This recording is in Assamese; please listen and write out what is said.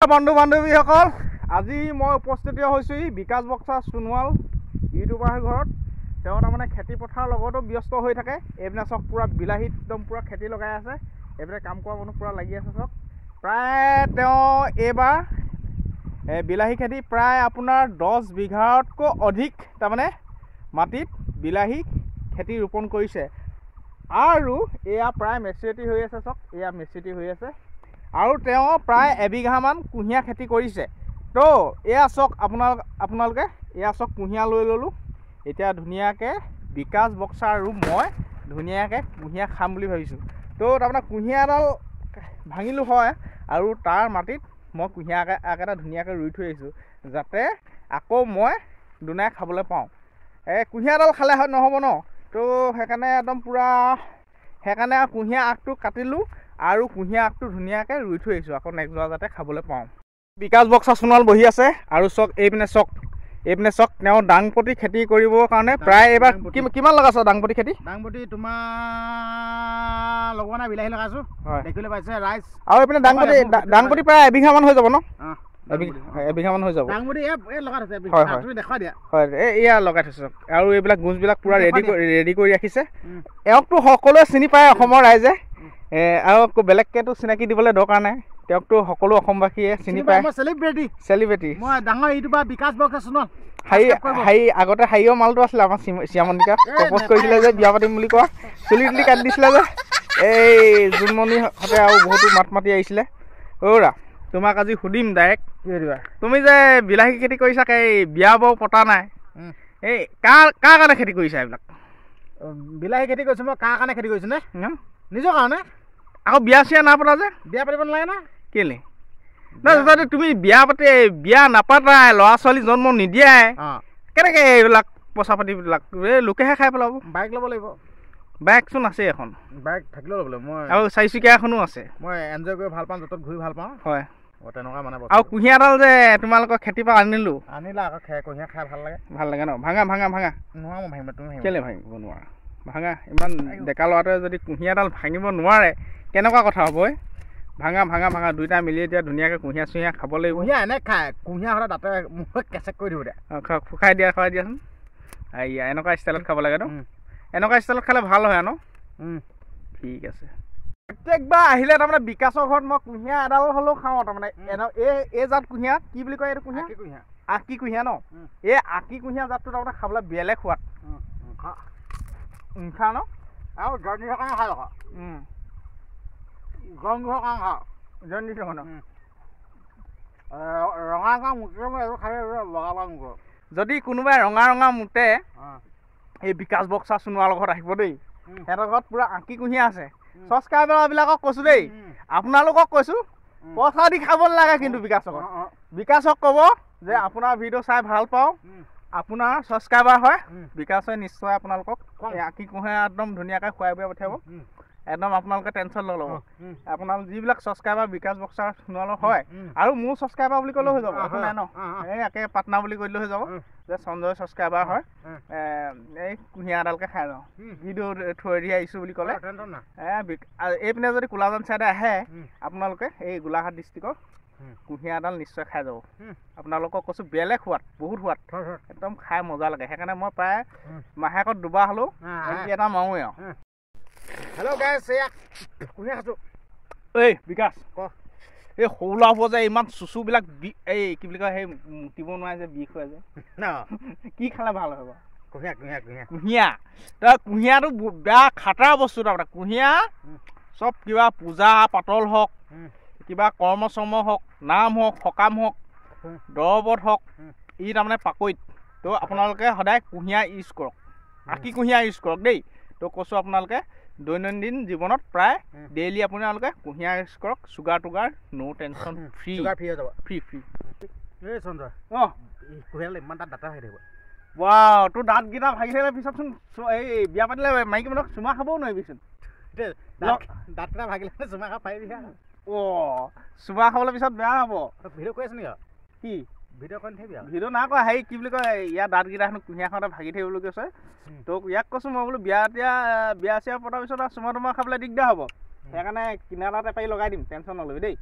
বন্ধু বান্ধৱীসকল, আজি মই উপস্থিত হৈছোঁ বিকাশ বক্সা সোণোৱাল ইউটিউবাৰ ঘৰত। তেওঁ তাৰমানে খেতি পথাৰৰ লগতো ব্যস্ত হৈ থাকে। এইপিনে চাওক পুৰা বিলাহীত একদম পুৰা খেতি লগাই আছে। এইপিনে কাম কৰা মানুহ পুৰা লাগি আছে। চাওক প্ৰায় তেওঁ এইবাৰ বিলাহী খেতি প্ৰায় আপোনাৰ 10 বিঘাতকৈ অধিক তাৰমানে মাটিত বিলাহী খেতি ৰোপণ কৰিছে। আৰু এয়া প্ৰায় মেচিউৰিটি হৈ আছে। চাওক এয়া মেচিউৰিটি হৈ আছে। আৰু তেওঁ প্ৰায় এবিঘামান কুঁহিয়াৰ খেতি কৰিছে। তো এয়া চাওক আপোনালোকে এয়া চাওক কুঁহিয়াৰ লৈ ল'লোঁ। এতিয়া ধুনীয়াকৈ বিকাশ বক্সা আৰু মই ধুনীয়াকৈ কুঁহিয়াৰ খাম বুলি ভাবিছোঁ। তো তাৰমানে কুঁহিয়াৰ এডাল ভাঙিলোঁ হয়, আৰু তাৰ মাটিত মই কুঁহিয়াৰ এটা ধুনীয়াকৈ ৰুই থৈ আহিছোঁ, যাতে আকৌ মই দুনাই খাবলৈ পাওঁ। কুঁহিয়াৰডাল খালে নহ'ব ন। তো সেইকাৰণে একদম পূৰা কুঁহিয়াৰ আগটো কাটিলোঁ আৰু কুঁহিয়াৰ আগটো ধুনীয়াকৈ ৰুই থৈ আহিছোঁ, আকৌ নেক্সট যোৱা যাতে খাবলৈ পাওঁ। বিকাশ বক্সা সোণোৱাল বহি আছে। আৰু চাওক এইপিনে চাওক তেওঁ ডাংপতি খেতি কৰিবৰ কাৰণে প্ৰায় এইবাৰ কিমান লগাইছে ডাংপতি খেতি? ডাংপতি তোমাৰ লগোৱা নাই, বিলাহী লগাইছোঁ। হয়, দেখিবলৈ পাইছে ৰাইজ। আৰু এইপিনে ডাংপতি প্ৰায় এবিঘামান হৈ যাব ন? এবিঘামান হৈ যাব। ডাংপতি লগাই থৈছে। দেখুৱাই দিয়া। হয়, এয়া লগাই থৈছে। আৰু এইবিলাক গুঞ্জবিলাক পূৰা ৰেডি কৰি ৰাখিছে। এওঁকতো সকলোৱে চিনি পায় অসমৰ ৰাইজে, আৰু বেলেগকেতো চিনাকি দিবলৈ দৰকাৰ নাই। তেওঁকতো সকলো অসমবাসীয়ে চিনি পায়। চেলিব্ৰিটি মই ডাঙৰ ইউটিউবাৰ বিকাশ বক্সা সোণোৱাল। আগতে হাৰিও মালটো আছিলে আমাৰ চিয়ামণিকা প্ৰপ'জ কৰিছিলে যে বিয়া পাতিম বুলি কোৱা, চুলি তুলি কাটি দিছিলে যে এই জোনমণিহঁতে, আৰু বহুতো মাত মাতি আহিছিলে। অ'ৰা তোমাক আজি সুধিম ডাইৰেক্ট, তুমি যে বিলাহী খেতি কৰিছা, এই বিয়া বাৰু পতা নাই, এই কাৰ কাৰণে খেতি কৰিছা? এইবিলাক বিলাহী খেতি কৰিছোঁ মই কাৰ কাৰণে খেতি কৰিছোঁ নে? নিজৰ কাৰণে। আকৌ বিয়া চিয়া নাপাতা যে? বিয়া পাতিব নালাগে না। কেলে? যদি তুমি বিয়া নাপাতাই, ল'ৰা ছোৱালী জন্ম নিদিয়াই, কেনেকৈ এইবিলাক পইচা পাতিবিলাক লোকেহে খাই পেলাব? বাইক ল'ব লাগিব। বাইকচোন আছে এখন। বাইক থাকিলেও ল'ব লাগিব। মই আৰু চাৰিচকীয়া এখনো আছে। মই এনজয় কৰি ভাল পাওঁ, য'ত ঘূৰি ভাল পাওঁ। হয়, তেনেকুৱা মানে। আৰু কুঁহিয়াৰডাল যে তোমালোকৰ খেতিৰ পৰা আনিলা আকৌ কুঁহিয়াৰ খাই ভাল লাগে ন? ভাঙা নোৱাৰা মই ভাঙিব। তুমি কেলে ভাঙিব নোৱাৰা? ভাঙা। ইমান ডেকা ল'ৰাটোৱে যদি কুঁহিয়াৰডাল ভাঙিব নোৱাৰে, কেনেকুৱা কথা হ'ব? ভাঙা দুইটা মিলি এতিয়া ধুনীয়াকৈ কুঁহিয়াৰ চুঁহিয়াৰ খাব লাগিব। কুঁহিয়াৰ এনে খায়, কুঁহিয়াৰ সদায় দাঁতে মুখত কেঁচেক কৰি দিব দিয়া। খুৱাই দিয়াচোন। এনেকুৱা ষ্টাইলত খাব লাগে ন? এনেকুৱা ষ্টাইলত খালে ভাল হয় ন? ঠিক আছে। প্ৰত্যেকবাৰ আহিলে তাৰমানে বিকাশৰ ঘৰত মই কুঁহিয়াৰ এডাল হ'লেও খাওঁ। তাৰমানে এই জাত কুঁহিয়াৰ কি বুলি কয়? এইটো কুঁহিয়াৰ আকি কুঁহিয়াৰ ন? এই আকি কুঁহিয়াৰ জাতটো তাৰমানে খাবলৈ বেলেগ সোৱাদ। খা ন? আৰু জণ্ডিছৰ কাৰণে খাই আকৌ। জণ্ডিছৰ কাৰণে খাওঁ। জণ্ডিছৰ কাৰণে ৰঙা মুঠে মই এইবোৰ খালে লগাব মুঠে। যদি কোনোবাই ৰঙা মুঠে এই বিকাশ বক্সা সোণোৱালৰ ঘৰত আহিব দেই। সিহঁতৰ ঘৰত পুৰা আকি কুঁহিয়াৰ আছে। ছাবস্ক্ৰাইবাৰবিলাকক কৈছোঁ দেই, আপোনালোকক কৈছোঁ, পইচা দি খাব নালাগে কিন্তু বিকাশক ক'ব যে আপোনাৰ ভিডিঅ' চাই ভাল পাওঁ, আপোনাৰ ছাবস্ক্ৰাইবাৰ হয়, বিকাশে নিশ্চয় আপোনালোকক আকি কুঁহিয়াৰ একদম ধুনীয়াকৈ খুৱাই বুৱাই পঠিয়াব। একদম আপোনালোকে টেনশ্যন নল'ব। আপোনালোক যিবিলাক ছাবস্ক্ৰাইবাৰ বিকাশ বক্সা সোণোৱালৰ হয়, আৰু মোৰ ছাবস্ক্ৰাইবাৰ বুলি ক'লেও হৈ যাব, একো নাই ন? একে পাটনা বুলি কৰিলেও হৈ যাব যে সঞ্জয় ছাবস্ক্ৰাইবাৰ হয়, এই কুঁহিয়াৰ এডালকে খাই যাওঁ, ভিডিঅ' থৈ দি আহিছোঁ বুলি ক'লে। এইপিনে যদি কোলাজান চাইডে আহে আপোনালোকে, এই গোলাঘাট ডিষ্ট্ৰিক্টৰ কুঁহিয়াৰ এডাল নিশ্চয় খাই যাব। আপোনালোকক কৈছোঁ বেলেগ সোৱাদ, বহুত সোৱাদ, একদম খাই মজা লাগে। সেইকাৰণে মই প্ৰায় মাহেকত দুবাৰ হ'লেও এটা মাৰোঁৱেই আৰু। হেল্ল' গাইছ, এয়া কুঁহিয়াৰ খাইছোঁ। এই বিকাশ ক, এই সৰু ল'ৰাবোৰ যে ইমান চুচুবিলাক এই কি বুলি কয়, সেই মুতিব নোৱাৰে যে, বিষ হয় যে, কি খালে ভাল হয় বাৰু? কুঁহিয়াৰটো বেয়া খাটাৰ বস্তু। তাৰমানে কুঁহিয়াৰ চব কিবা পূজা পাতল হওক, কিবা কৰ্ম চৰ্ম হওক, নাম হওক, সকাম হওক, দৰবত হওক, ই তাৰমানে পাকৈত। তো আপোনালোকে সদায় কুঁহিয়াৰ ইউজ কৰক, আকি কুঁহিয়াৰ ইউজ কৰক দেই। তো কৈছোঁ আপোনালোকে দৈনন্দিন জীৱনত প্ৰায় ডেইলি আপোনালোকে কুঁহিয়াৰ ইউজ কৰক। চুগাৰ টুগাৰ ন' টেনশ্যন, ফ্ৰী হৈ যাব। ফ্ৰী এই সঞ্জয়, কুঁহিয়াৰ ইমান তাত দাঁতা হৈ থাকিব। ৱাও, তোৰ দাঁতকেইটা ভাগি থাকিলে পিছতচোন এই বিয়া পাতিলে মাইকী মানুহক চুমা খাবও নোৱাৰিবিচোন। দাঁতকেইটা ভাগিলে চুমা খাব পাৰিবি। চুমা খাবলৈ পিছত বেয়া হ'ব। ভিডিঅ' কৰি আছ নেকি? কি ভিডিঅ' কৰি থাকিবি? ভিডিঅ' নাই কৰা। হেৰি কি বুলি কয়, ইয়াৰ দাঁতকেইটা হেনো কুঁহিয়াৰ খাওঁতে ভাগি থাকিব বুলি কৈছে। তোক ইয়াক কৈছোঁ মই বোলো বিয়া চিয়া পতাৰ পিছত আৰু চুমা তুমা খাবলৈ দিগদাৰ হ'ব, সেইকাৰণে কিনাৰত এপাৰি লগাই দিম, টেনশ্যন নল'বি দেই।